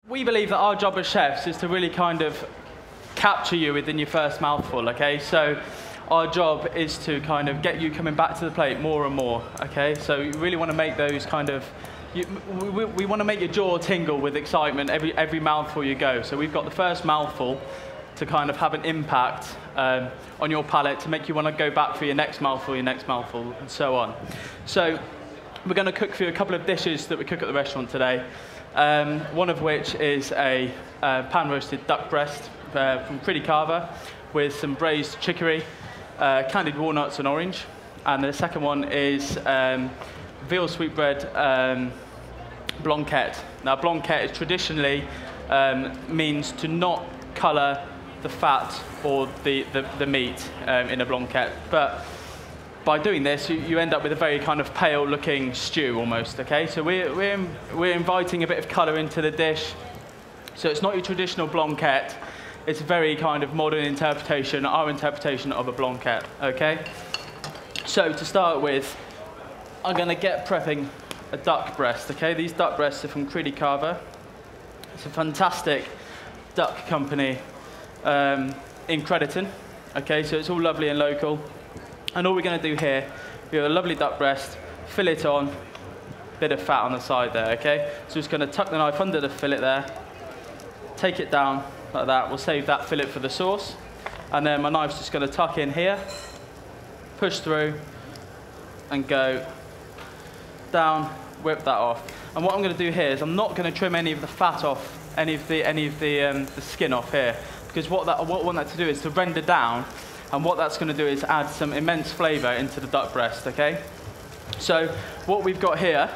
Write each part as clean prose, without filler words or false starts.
We believe that our job as chefs is to really kind of capture you within your first mouthful, okay? So our job is to kind of get you coming back to the plate more and more, okay? So we really want to make those kind of, we want to make your jaw tingle with excitement every mouthful you go. So we've got the first mouthful to kind of have an impact on your palate to make you want to go back for your next mouthful, and so on. So we're going to cook for you a couple of dishes that we cook at the restaurant today. One of which is a pan-roasted duck breast from Pretty Carver with some braised chicory, candied walnuts and orange. And the second one is veal sweetbread blanquette. Now, blanquette is traditionally means to not colour the fat or the meat in a blanquette. But by doing this, you end up with a very kind of pale-looking stew almost, okay? So we're inviting a bit of colour into the dish. So it's not your traditional blanquette. It's a very kind of modern interpretation, our interpretation of a blanquette, okay? So to start with, I'm going to get prepping a duck breast, okay? These duck breasts are from Pretty Carver. It's a fantastic duck company in Crediton, okay? So it's all lovely and local. And all we're going to do here, we have a lovely duck breast, fillet on, bit of fat on the side there, okay? So just going to tuck the knife under the fillet there, take it down like that. We'll save that fillet for the sauce. And then my knife's just going to tuck in here, push through, and go down, whip that off. And what I'm going to do here is I'm not going to trim any of the fat off, any of the skin off here, because what I want that to do is to render down. And what that's going to do is add some immense flavour into the duck breast, okay? So what we've got here,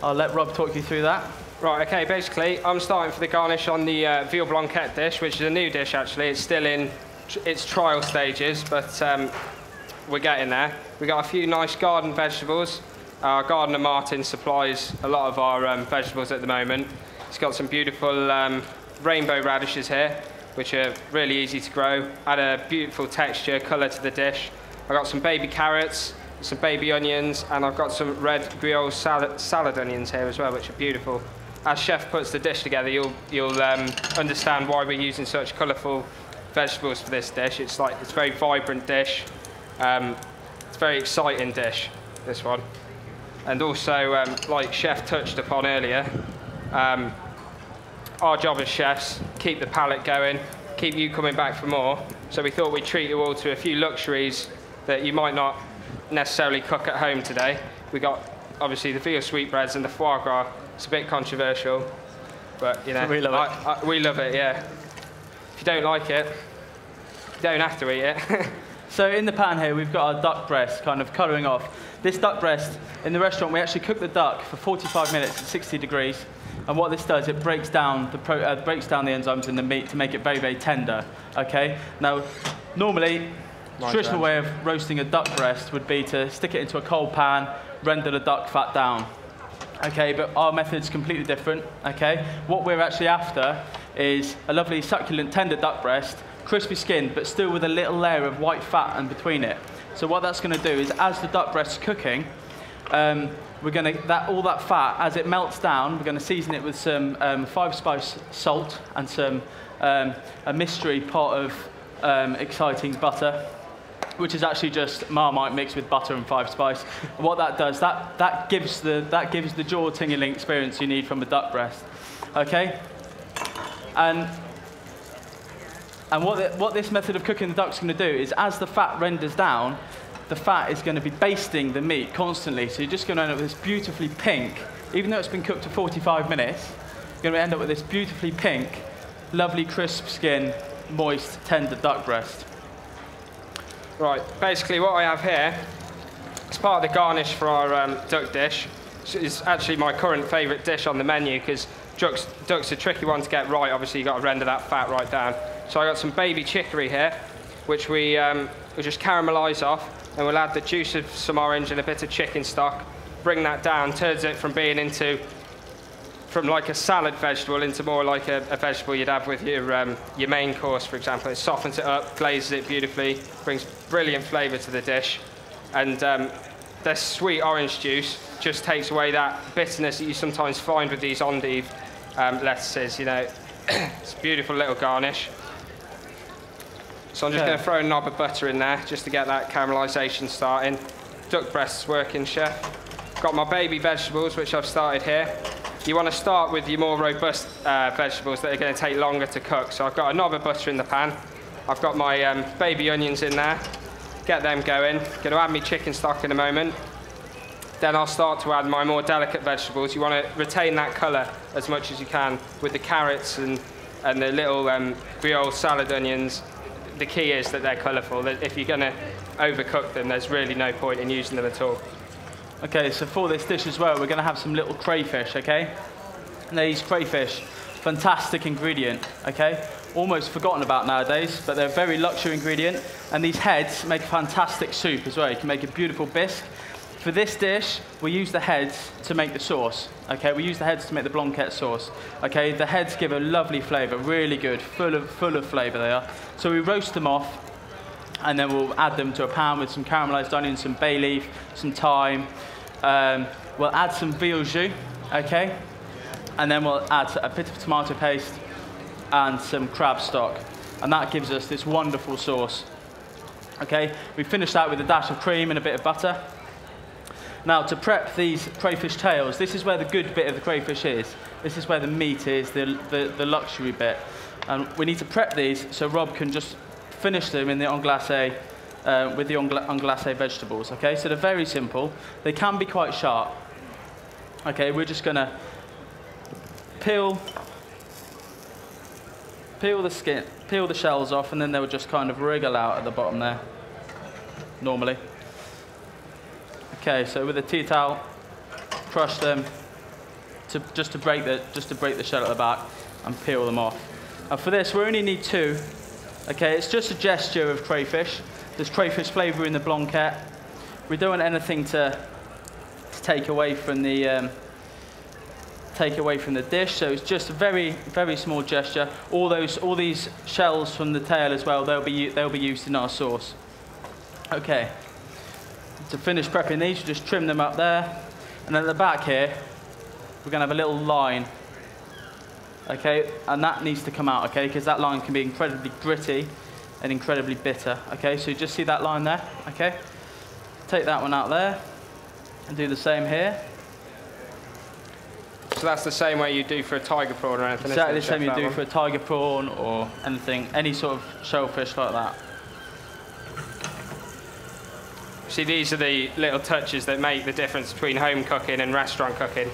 I'll let Rob talk you through that. Right, okay, basically, I'm starting for the garnish on the veal blanquette dish, which is a new dish, actually. It's still in its trial stages, but we're getting there. We've got a few nice garden vegetables. Our gardener, Martin, supplies a lot of our vegetables at the moment. He's got some beautiful rainbow radishes here, which are really easy to grow, add a beautiful texture, colour to the dish. I've got some baby carrots, some baby onions, and I've got some red Gruyere salad onions here as well, which are beautiful. As chef puts the dish together, you'll understand why we're using such colourful vegetables for this dish. It's a very vibrant dish. It's a very exciting dish, this one. And also, like chef touched upon earlier, our job as chefs, keep the palate going, keep you coming back for more. So we thought we'd treat you all to a few luxuries that you might not necessarily cook at home today. We got, obviously, the veal sweetbreads and the foie gras. It's a bit controversial, but, you know, we love it. We love it, yeah. If you don't like it, you don't have to eat it. So in the pan here, we've got our duck breast kind of colouring off. This duck breast, in the restaurant, we actually cook the duck for 45 minutes at 60 degrees. And what this does, it breaks down the enzymes in the meat to make it very, very tender, okay? Now, normally, traditional way of roasting a duck breast would be to stick it into a cold pan, render the duck fat down, okay? But our method's completely different, okay? What we're actually after is a lovely, succulent, tender duck breast, crispy skin, but still with a little layer of white fat in between it. So what that's going to do is, as the duck breast's cooking, we're going to, all that fat, as it melts down, we're going to season it with some 5-spice salt and some a mystery pot of exciting butter, which is actually just Marmite mixed with butter and 5-spice. What that does, that gives the jaw-tingling experience you need from a duck breast, okay? And what this method of cooking the duck's going to do is, as the fat renders down, the fat is going to be basting the meat constantly. So you're just going to end up with this beautifully pink, even though it's been cooked for 45 minutes, you're going to end up with this beautifully pink, lovely crisp skin, moist, tender duck breast. Right, basically what I have here is part of the garnish for our duck dish. It's actually my current favourite dish on the menu, because duck's a tricky one to get right. Obviously, you've got to render that fat right down. So I got some baby chicory here, which we just caramelise off. And we'll add the juice of some orange and a bit of chicken stock, bring that down, turns it from like a salad vegetable into more like a vegetable you'd have with your main course, for example. It softens it up, glazes it beautifully, brings brilliant flavour to the dish. And this sweet orange juice just takes away that bitterness that you sometimes find with these endive lettuces, you know. It's a beautiful little garnish. So I'm just going to throw a knob of butter in there just to get that caramelisation starting. Duck breasts working, chef. Got my baby vegetables, which I've started here. You want to start with your more robust vegetables that are going to take longer to cook. So I've got a knob of butter in the pan. I've got my baby onions in there. Get them going. Going to add my chicken stock in a moment. Then I'll start to add my more delicate vegetables. You want to retain that colour as much as you can with the carrots and the little Creole salad onions. The key is that they're colourful. If you're going to overcook them, there's really no point in using them at all. Okay, so for this dish as well, we're going to have some little crayfish, okay? And these crayfish, fantastic ingredient, okay? Almost forgotten about nowadays, but they're a very luxury ingredient. And these heads make a fantastic soup as well. You can make a beautiful bisque. For this dish, we use the heads to make the sauce, okay? We use the heads to make the blanquette sauce, okay? The heads give a lovely flavour, really good, full of flavour they are. So we roast them off, and then we'll add them to a pan with some caramelised onions, some bay leaf, some thyme. We'll add some veal jus, okay? And then we'll add a bit of tomato paste and some crab stock. And that gives us this wonderful sauce, okay? We finish that with a dash of cream and a bit of butter. Now, to prep these crayfish tails, this is where the good bit of the crayfish is. This is where the meat is, the luxury bit. And we need to prep these so Rob can just finish them in the en glacé, with the en glacé vegetables, okay? So they're very simple. They can be quite sharp. Okay, we're just going to peel the skin, peel the shells off, and then they'll just kind of wriggle out at the bottom there, normally. Okay, so with a tea towel, crush them just to break the shell at the back and peel them off. And for this, we only need 2. Okay, it's just a gesture of crayfish. There's crayfish flavour in the blanquette. We don't want anything to take away from the dish. So it's just a very, very small gesture. All these shells from the tail as well, they'll be used in our sauce. Okay. To finish prepping these, you just trim them up there. And at the back here, we're going to have a little line. Okay, and that needs to come out, okay, because that line can be incredibly gritty and incredibly bitter. Okay, so you just see that line there, okay? Take that one out there and do the same here. So that's the same way you do for a tiger prawn or anything? Exactly the same you do for a tiger prawn or anything, any sort of shellfish like that. See, these are the little touches that make the difference between home cooking and restaurant cooking.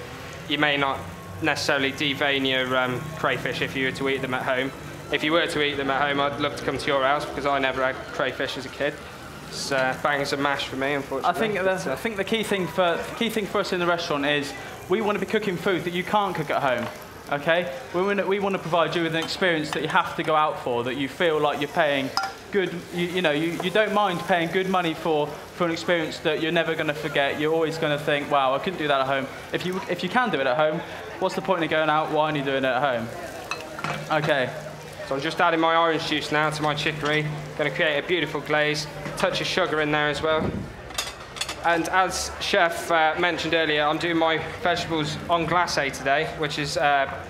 You may not necessarily devein your crayfish if you were to eat them at home. If you were to eat them at home, I'd love to come to your house because I never had crayfish as a kid. It's bangs and mash for me, unfortunately. I think the key thing for us in the restaurant is we want to be cooking food that you can't cook at home. Okay, we want to provide you with an experience that you have to go out for, that you feel like you're paying good. You don't mind paying good money for an experience that you're never going to forget. You're always going to think, wow, I couldn't do that at home. If you can do it at home, what's the point of going out? Why aren't you doing it at home? Okay. So I'm just adding my orange juice now to my chicory. Going to create a beautiful glaze. Touch of sugar in there as well. And as Chef mentioned earlier, I'm doing my vegetables en glacé today, which is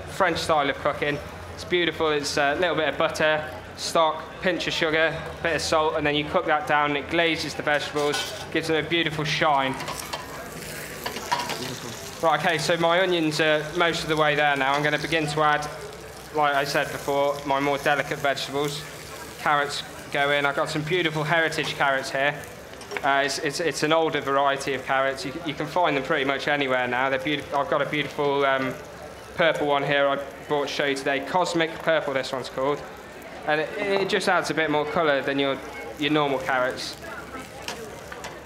French style of cooking. It's beautiful. It's a little bit of butter, stock, pinch of sugar, bit of salt, and then you cook that down and it glazes the vegetables, gives them a beautiful shine. Right, okay, so my onions are most of the way there now. I'm going to begin to add, like I said before, my more delicate vegetables. Carrots go in. I've got some beautiful heritage carrots here. It's an older variety of carrots. You can find them pretty much anywhere now. They're beautiful. I've got a beautiful purple one here I brought to show you today. Cosmic Purple, this one's called. And it just adds a bit more colour than your normal carrots.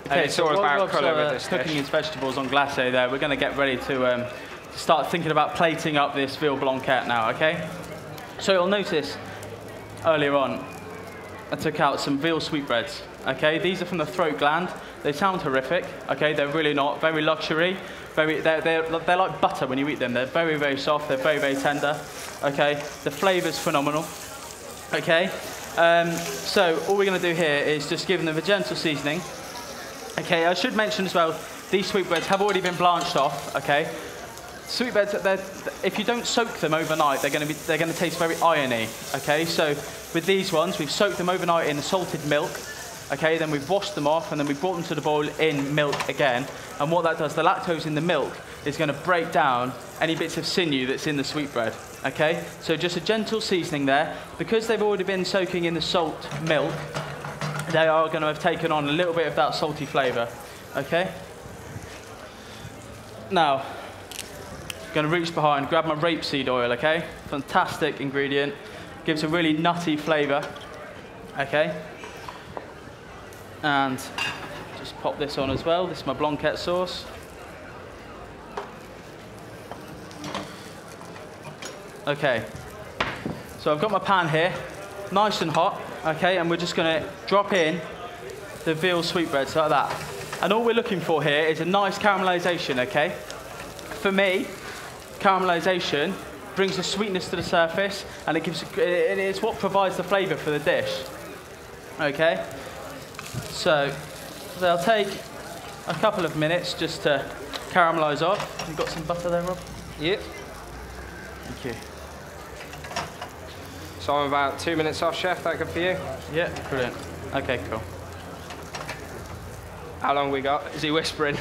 And it's all about colour with this cooking dish. his vegetables on glacé there. We're going to get ready to start thinking about plating up this veal blanquette now, okay? So you'll notice earlier on, I took out some veal sweetbreads. Okay, these are from the throat gland. They sound horrific. Okay, they're really not. Very luxury. They're like butter when you eat them. They're very, very soft. They're very, very tender. Okay, the flavour's phenomenal. Okay, so all we're going to do here is just give them a gentle seasoning. Okay, I should mention as well, these sweetbreads have already been blanched off. Okay, Sweetbreads, if you don't soak them overnight, they're going to taste very irony. Okay, so with these ones, we've soaked them overnight in salted milk. Okay, then we've washed them off, and then we brought them to the boil in milk again. And what that does, the lactose in the milk is going to break down any bits of sinew that's in the sweetbread. Okay, so just a gentle seasoning there. Because they've already been soaking in the salt milk, they are going to have taken on a little bit of that salty flavour. Okay. Now, I'm going to reach behind, grab my rapeseed oil. Okay, fantastic ingredient, gives a really nutty flavour. Okay. And just pop this on as well. This is my blanquette sauce. Okay, so I've got my pan here, nice and hot, okay, and we're just going to drop in the veal sweetbreads like that. And all we're looking for here is a nice caramelization, okay? For me, caramelization brings the sweetness to the surface, and it's what provides the flavor for the dish, okay? So they'll take a couple of minutes just to caramelize off. You've got some butter there, Rob? Yep. Thank you. So I'm about 2 minutes off, Chef. That good for you? Yeah, brilliant. Okay, cool. How long we got? Is he whispering?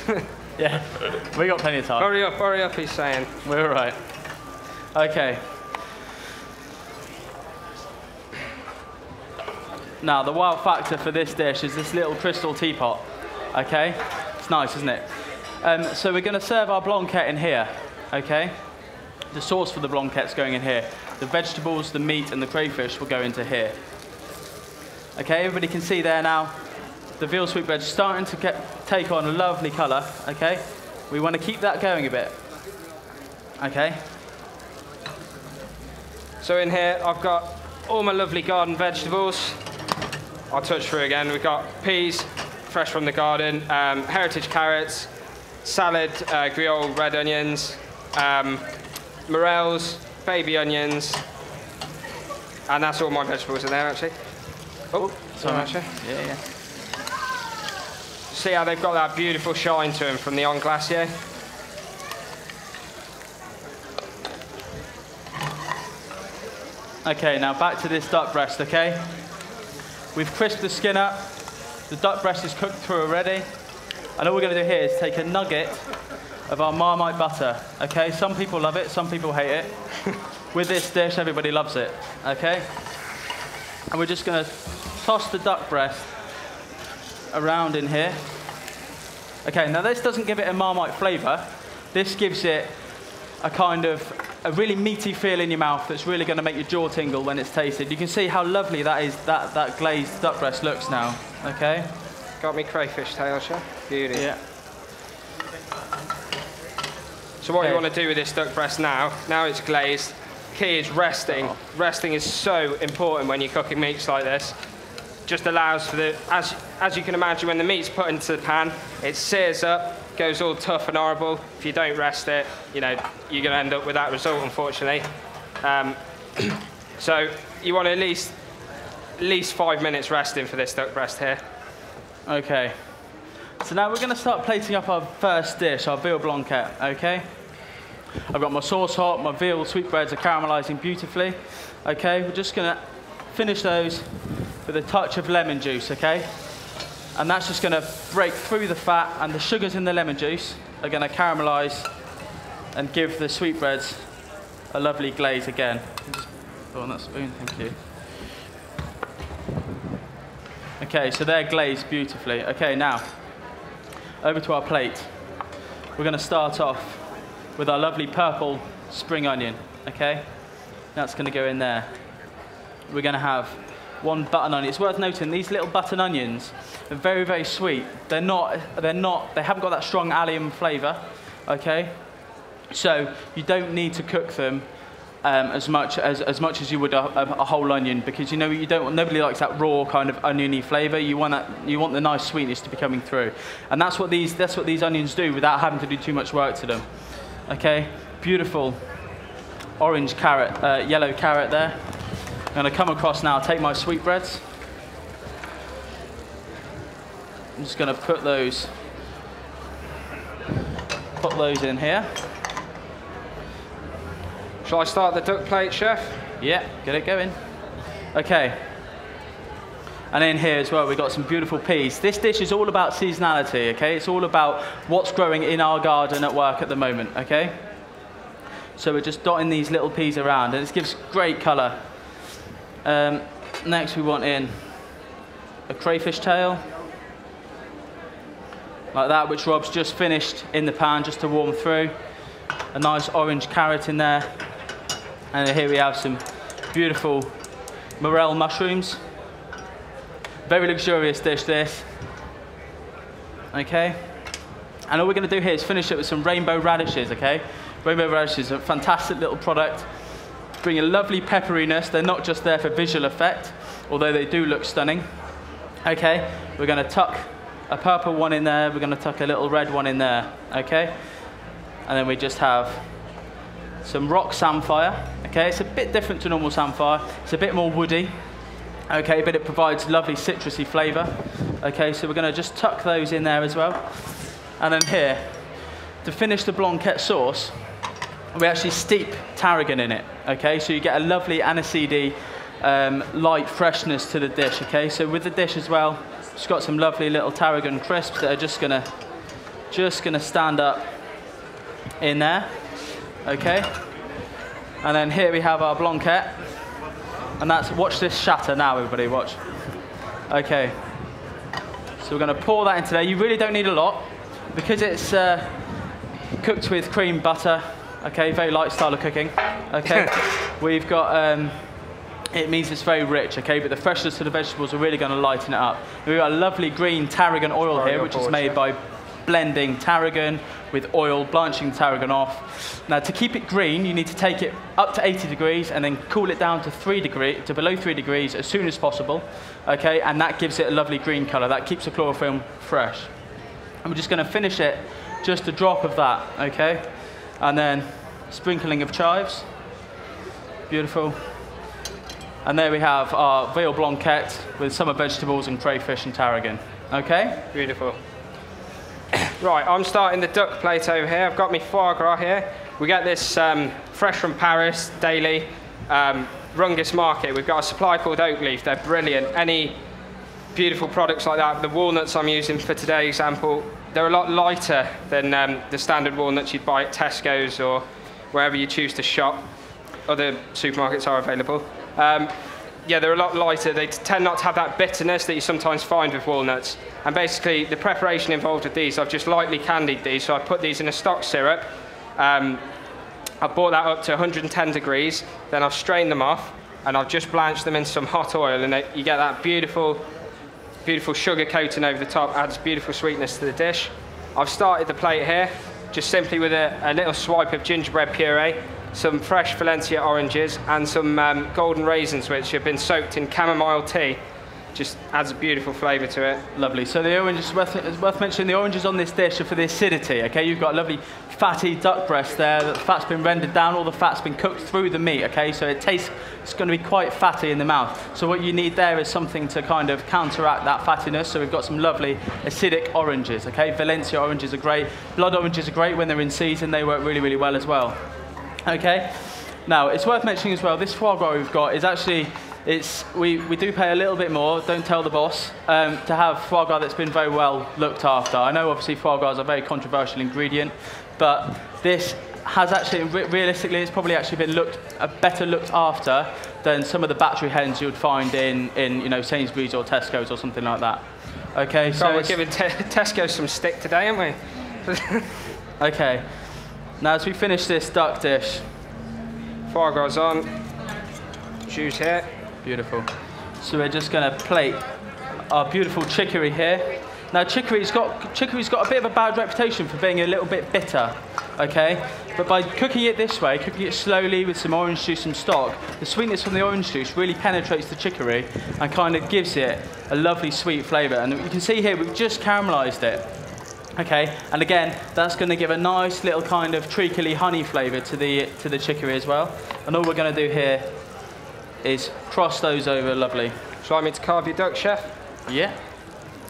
Yeah, we got plenty of time. Hurry up, he's saying. We're all right. Okay. Now, the wow factor for this dish is this little crystal teapot. Okay? It's nice, isn't it? So we're going to serve our blanquette in here. Okay? The sauce for the blanquette's going in here. The vegetables, the meat, and the crayfish will go into here. Okay, everybody can see there now. The veal sweetbread's starting to take on a lovely colour. Okay, we want to keep that going a bit. Okay. So in here, I've got all my lovely garden vegetables. I'll touch through again. We've got peas, fresh from the garden, heritage carrots, salad, griot red onions, morels, baby onions, and that's all my vegetables in there, actually. Oh, sorry, actually. Yeah. See how they've got that beautiful shine to them from the en glacier? Okay, now back to this duck breast, okay? We've crisped the skin up. The duck breast is cooked through already. And all we're going to do here is take a nugget of our Marmite butter, okay? Some people love it, some people hate it. With this dish, everybody loves it, okay? And we're just going to toss the duck breast around in here. Okay, now this doesn't give it a Marmite flavour. This gives it a kind of a really meaty feel in your mouth that's really going to make your jaw tingle when it's tasted. You can see how lovely that is, that glazed duck breast looks now, okay? Got me crayfish tail, Chef. Beauty. Yeah. So what you want to do with this duck breast now it's glazed, key is resting. Oh. Resting is so important when you're cooking meats like this. Just allows for the, as you can imagine, when the meat's put into the pan, it sears up, goes all tough and horrible. If you don't rest it, you know, you're going to end up with that result, unfortunately. So you want at least 5 minutes resting for this duck breast here. Okay. So now we're going to start plating up our first dish, our veal blanquette, okay? I've got my sauce hot, my veal sweetbreads are caramelising beautifully. Okay, we're just going to finish those with a touch of lemon juice, okay? And that's just going to break through the fat, and the sugars in the lemon juice are going to caramelise and give the sweetbreads a lovely glaze again. Just put on that spoon, thank you. Okay, so they're glazed beautifully. Okay, now, over to our plate. We're going to start off with our lovely purple spring onion, okay? That's going to go in there. We're going to have one button onion. It's worth noting these little button onions are very, very sweet. They haven't got that strong allium flavour, okay? So you don't need to cook them as much as you would a whole onion, because nobody likes that raw kind of oniony flavour. You want the nice sweetness to be coming through, and that's what these onions do without having to do too much work to them. Okay, beautiful orange carrot, yellow carrot there. I'm going to come across now. Take my sweetbreads. I'm just going to put those in here. Shall I start the duck plate, chef? Yeah, get it going. Okay. And in here as well, we've got some beautiful peas. This dish is all about seasonality, okay? It's all about what's growing in our garden at work at the moment, okay? So we're just dotting these little peas around, and it gives great colour. Next, we want in a crayfish tail, like that, which Rob's just finished in the pan just to warm through. A nice orange carrot in there. And here we have some beautiful morel mushrooms. Very luxurious dish, this. Okay. And all we're going to do here is finish it with some rainbow radishes, okay? Rainbow radishes are a fantastic little product. Bring a lovely pepperiness. They're not just there for visual effect, although they do look stunning. Okay. We're going to tuck a purple one in there. We're going to tuck a little red one in there, okay? And then we just have some rock samphire, okay? It's a bit different to normal samphire. It's a bit more woody. Okay, but it provides lovely citrusy flavour. Okay, so we're going to just tuck those in there as well. And then here, to finish the blanquette sauce, we actually steep tarragon in it. Okay, so you get a lovely aniseedy, light freshness to the dish. Okay, so with the dish as well, it's got some lovely little tarragon crisps that are just gonna stand up in there. Okay, and then here we have our blanquette. And that's, watch this shatter now, everybody, watch. Okay, so we're going to pour that into there. You really don't need a lot, because it's cooked with cream butter, okay, very light style of cooking, okay. We've got, it means it's very rich, okay, but the freshness of the vegetables are really going to lighten it up. We've got a lovely green tarragon oil here, which is made by blending tarragon with oil, blanching the tarragon off. Now, to keep it green, you need to take it up to 80 degrees and then cool it down to below 3 degrees as soon as possible, okay? And that gives it a lovely green color. That keeps the chlorophyll fresh. And we're just gonna finish it, just a drop of that, okay? And then sprinkling of chives. Beautiful. And there we have our veal blanquette with summer vegetables and crayfish and tarragon, okay? Beautiful. Right, I'm starting the duck plate over here. I've got my foie gras here. We get this fresh from Paris, daily, Rungus Market. We've got a supply called Oakleaf. They're brilliant. Any beautiful products like that. The walnuts I'm using for today's example, they're a lot lighter than the standard walnuts you'd buy at Tesco's or wherever you choose to shop. Other supermarkets are available. Yeah, they're a lot lighter. They tend not to have that bitterness that you sometimes find with walnuts. And basically, the preparation involved with these, I've just lightly candied these. So I put these in a stock syrup. I brought that up to 110 degrees. Then I've strained them off, and I've just blanched them in some hot oil. And you get that beautiful, beautiful sugar coating over the top. Adds beautiful sweetness to the dish. I've started the plate here, just simply with a little swipe of gingerbread puree, some fresh Valencia oranges, and some golden raisins, which have been soaked in chamomile tea. Just adds a beautiful flavour to it. Lovely. So the orange is worth mentioning. The oranges on this dish are for the acidity. Okay, you've got a lovely fatty duck breast there. The fat's been rendered down. All the fat's been cooked through the meat. Okay, so it's going to be quite fatty in the mouth. So what you need there is something to kind of counteract that fattiness. So we've got some lovely acidic oranges. Okay, Valencia oranges are great. Blood oranges are great when they're in season. They work really, really well as well. Okay. Now it's worth mentioning as well. This foie gras we've got is actually. We do pay a little bit more, don't tell the boss, to have foie gras that's been very well looked after. I know obviously foie gras is a very controversial ingredient, but this has actually, realistically, it's probably actually been better looked after than some of the battery hens you would find in you know, Sainsbury's or Tesco's or something like that. Okay, so we're giving Tesco some stick today, aren't we? Okay, now as we finish this duck dish, foie gras on, juice here. Beautiful. So we're just going to plate our beautiful chicory here. Now chicory's got a bit of a bad reputation for being a little bit bitter, okay? But by cooking it this way, cooking it slowly with some orange juice and stock, the sweetness from the orange juice really penetrates the chicory and kind of gives it a lovely sweet flavour. And you can see here we've just caramelised it. Okay, and again, that's going to give a nice little kind of treacly honey flavour to the chicory as well. And all we're going to do here is cross those over lovely. Shall I me to carve your duck, chef? Yeah.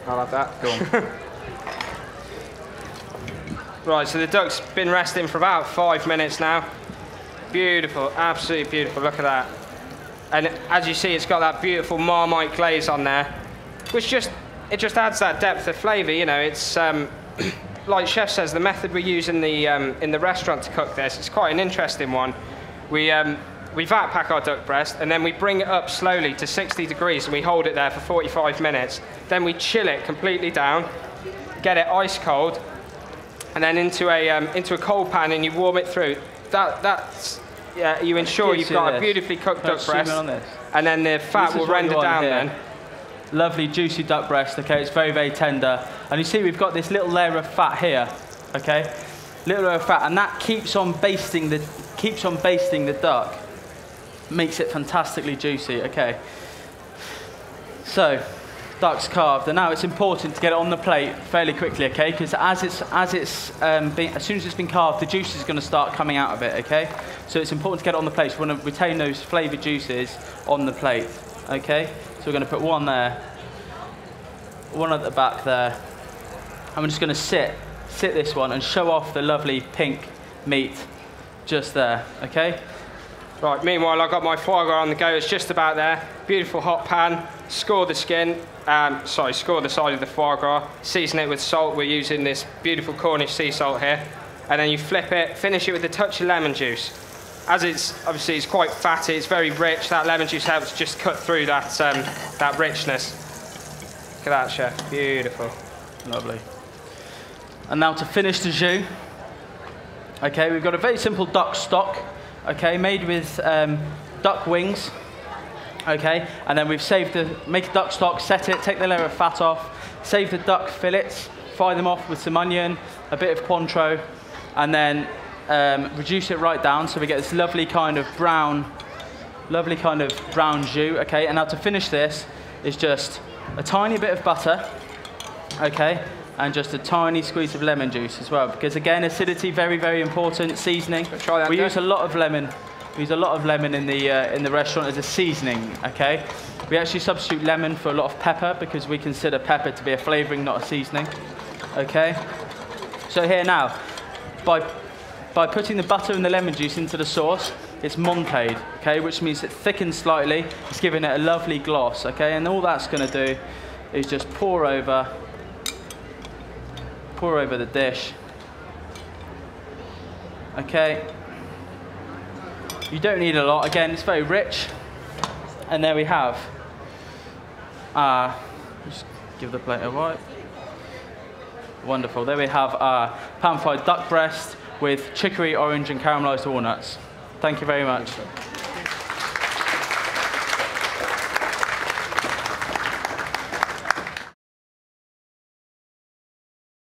I'll have that. Go on. Right, so the duck's been resting for about 5 minutes now. Beautiful, absolutely beautiful. Look at that. And as you see, it's got that beautiful Marmite glaze on there, which just adds that depth of flavour. You know, it's like Chef says, the method we use in the restaurant to cook this, it's quite an interesting one. We vat pack our duck breast, and then we bring it up slowly to 60 degrees, and we hold it there for 45 minutes. Then we chill it completely down, get it ice cold, and then into a cold pan, and you warm it through. That's you ensure you've got a beautifully cooked duck breast, and then the fat will render down then. Lovely juicy duck breast, okay, it's very, very tender. And you see we've got this little layer of fat here, okay? Little layer of fat, and that keeps on basting the duck. Makes it fantastically juicy, okay? So, duck's carved, and now it's important to get it on the plate fairly quickly, okay? Because as soon as it's been carved, the juice is going to start coming out of it, okay? So it's important to get it on the plate. So we want to retain those flavoured juices on the plate, okay? So we're going to put one there, one at the back there, and we're just going to sit this one and show off the lovely pink meat just there, okay? Right, meanwhile, I've got my foie gras on the go. It's just about there. Beautiful hot pan. Score the skin. Score the side of the foie gras. Season it with salt. We're using this beautiful Cornish sea salt here. And then you flip it, finish it with a touch of lemon juice. As obviously it's quite fatty, it's very rich. That lemon juice helps just cut through that richness. Look at that, Chef. Beautiful. Lovely. And now to finish the jus. Okay, we've got a very simple duck stock. Okay, made with duck wings, okay, and then we've make a duck stock, set it, take the layer of fat off, save the duck fillets, fry them off with some onion, a bit of Cointreau, and then reduce it right down so we get this lovely kind of brown jus, okay, and now to finish this is just a tiny bit of butter, okay, and just a tiny squeeze of lemon juice as well, because again, acidity, very, very important. Seasoning. We use a lot of lemon. We use a lot of lemon in the restaurant as a seasoning. Okay. We actually substitute lemon for a lot of pepper because we consider pepper to be a flavouring, not a seasoning. Okay. So here now, by putting the butter and the lemon juice into the sauce, it's montade. Okay, which means it thickens slightly. It's giving it a lovely gloss. Okay, and all that's going to do is just pour over the dish. Okay. You don't need a lot. Again, it's very rich. And there we have. Just give the plate a wipe. Wonderful. There we have our pan-fried duck breast with chicory, orange, and caramelised walnuts. Thank you very much.